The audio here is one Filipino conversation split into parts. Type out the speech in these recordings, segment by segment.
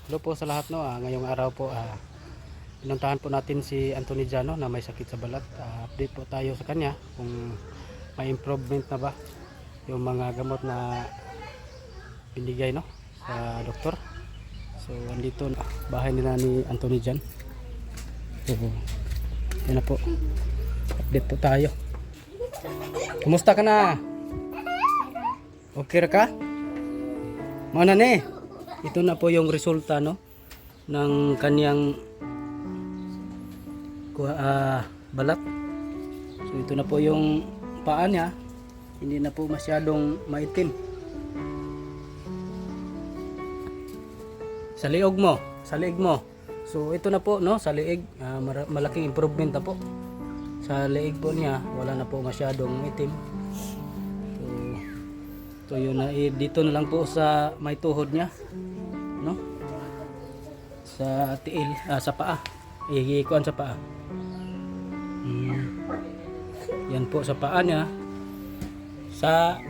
Hello po sa lahat no. Ngayong araw po pinuntahan po natin si Anthony Jano na may sakit sa balat. Update po tayo sa kanya kung may improvement na ba yung mga gamot na binigay no sa doktor. So andito na bahay nila ni Anthony Jan. So yan na po. Update po tayo. Kumusta ka na? Okay ra ka? Mana ni? Ito na po yung resulta no ng kaniyang balat. So ito na po yung paa niya. Hindi na po masyadong maitim. Sa liog mo, sa liig mo. So ito na po no, sa liig malaking improvement na po. Sa liig po niya, wala na po masyadong itim. So yun na dito na lang po sa may tuhod niya. No? Sa tiil, sa paa. Ihikuan sa paa. Yan po sa paa niya. Sa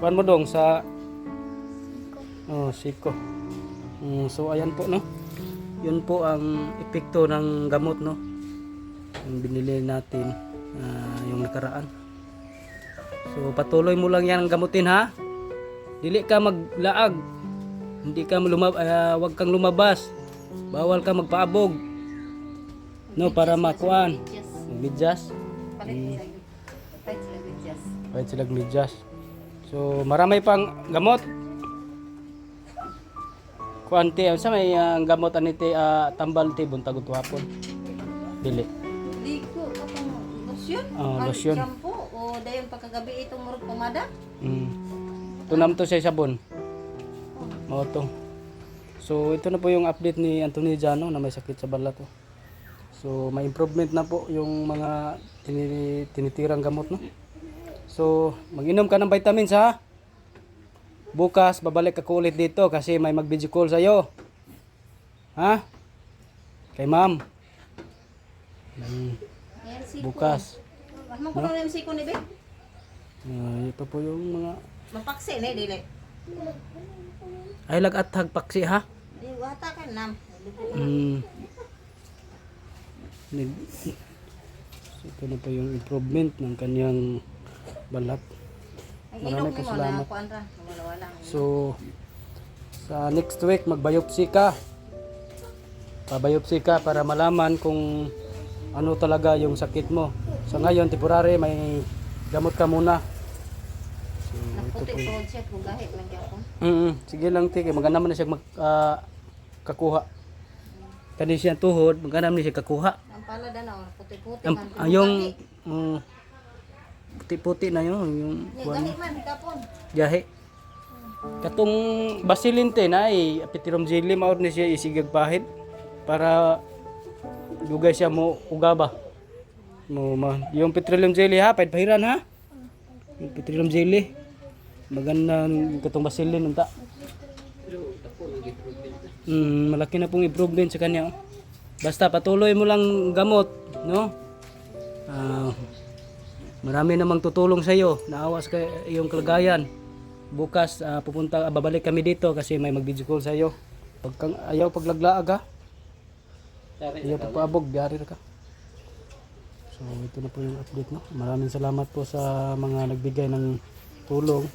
kuan mo dong sa siko. So ayan po no. Yun po ang epekto ng gamot no. Yung binili natin yung nakaraan. So patuloy mo lang yan ang gamutin ha. Dili ka maglaag. Hindi ka wag kang lumabas. Bawal ka magpaabog. No, para makuan. Medyas. Palit sila medyas. So marami pang gamot. Kuante sa may gamot anite tambal ti buntag tuhapon. Dili. Liko katong lotion? Lotion. Shampoo o dayon pagkagabi itong murag pomada? Tunam to sa sabon. Mao to. So ito na po yung update ni Anthony Jano na may sakit sa balat to. So may improvement na po yung mga tinitirang gamot no. So mag-inom ka ng vitamins ha. Bukas babalik ako ulit dito kasi may mag-video call sa iyo. Ha? Kay ma'am. Bukas. Ahman ko na si ko ni be. Ito po yung mga Mapaksi ni dili. ay lagatag paksi ha. Di wata ka nam. So, ito na po yung improvement ng kanyang balat. Marami po salamat. So sa next week magbiopsy ka. Pabiopsy ka para malaman kung ano talaga yung sakit mo. So ngayon temporary may gamot ka muna. So ito po. Project ko gahi man gyapon. Sige lang tike, maganda man na siya kakuha. Kani siya tuhod, maganda man siya kakuha. Ang palada na puti-puti man. Yung puti-puti na yun, yung gahi man kapon. jahe. Katong basilinte na ay apitirom jelly maud ni siya isigag pahit para dugay siya mo ugaba. Yung petroleum jelly ha, pahiran ha. Yung petroleum jelly. Maganda katong basilin unta. Malaki na pong improvement sa kanya. Basta patuloy mo lang gamot, no? Marami namang tutulong sa iyo. Naawas ka iyong kalagayan. Bukas babalik kami dito kasi may mag-video call sa iyo. Pag ayaw paglaglaag ha. Ayaw papaabog, diari ka. So ito na po yung update no. Maraming salamat po sa mga nagbigay ng tulong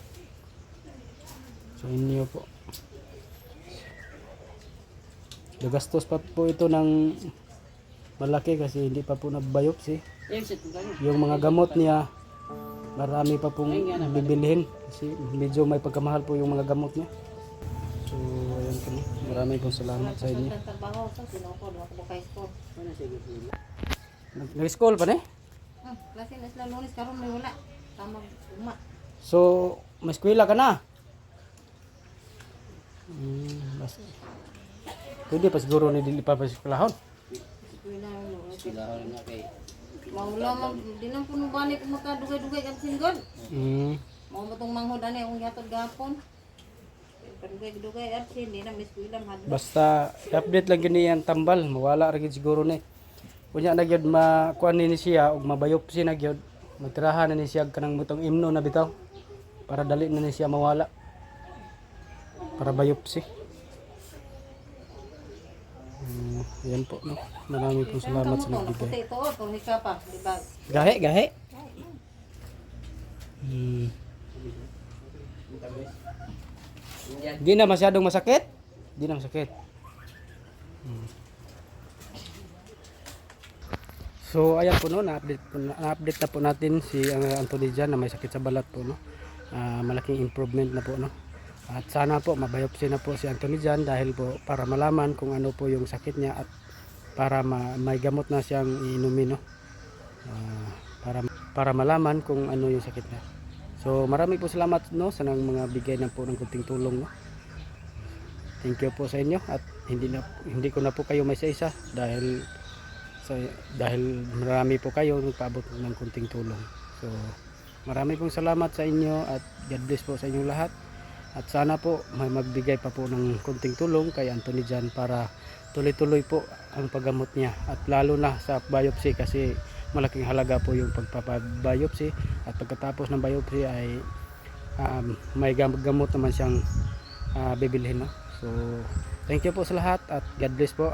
sa inyo po. Gagastos pa po ito ng malaki kasi hindi pa po nagbiopsy. Yung mga gamot niya marami pa pong bibilhin kasi medyo may pagkamahal po yung mga gamot niya. So ayan po. Maraming pong salamat sa inyo. Nag-school pa ne? Klase na sila lunes karon may wala. Tamag uma. So may eskwela ka na? Pwede pa siguro ni dili pa eskwelahon. Eskwelahon na kay maula man dinang puno bani ko makadugay-dugay kan singgod. Mao mo tong manghod ani ang yatod gapon. Kadugay-dugay at hindi na eskwela madto. Basta i-update lang gini ang tambal, mawala ra gid siguro ni. Kunya na gyud makuan ni siya ug mabiopsy na gyud. Magtirahan na ni siya kanang mutong imno na bitaw para dali na ni siya mawala. Para biopsy. Ayan po, no? Maraming po salamat sa nagbigay. Puti ito, kung hika pa, di ba? Gahe, gahe. Di na masyadong masakit? Di na masakit. So ayan po, no, na-update na po natin si Anthony Jan na may sakit sa balat po, no. Malaking improvement na po, no. At sana po mabiopsy na po si Anthony Jan dahil po para malaman kung ano po yung sakit niya at para may gamot na siyang iinumin, no. Para malaman kung ano yung sakit niya. So marami po salamat, no, sa nang mga bigay na po ng kunting tulong, no. Thank you po sa inyo at hindi ko na po kayo may isa dahil marami po kayo nagpaabot ng kunting tulong. So marami pong salamat sa inyo at God bless po sa inyong lahat. At sana po may magbigay pa po ng kunting tulong kay Anthony Jan para tuloy-tuloy po ang paggamot niya at lalo na sa biopsy kasi malaking halaga po yung pagpapabiopsy at pagkatapos ng biopsy ay may gamot naman siyang bibilhin, no? So thank you po sa lahat at God bless po.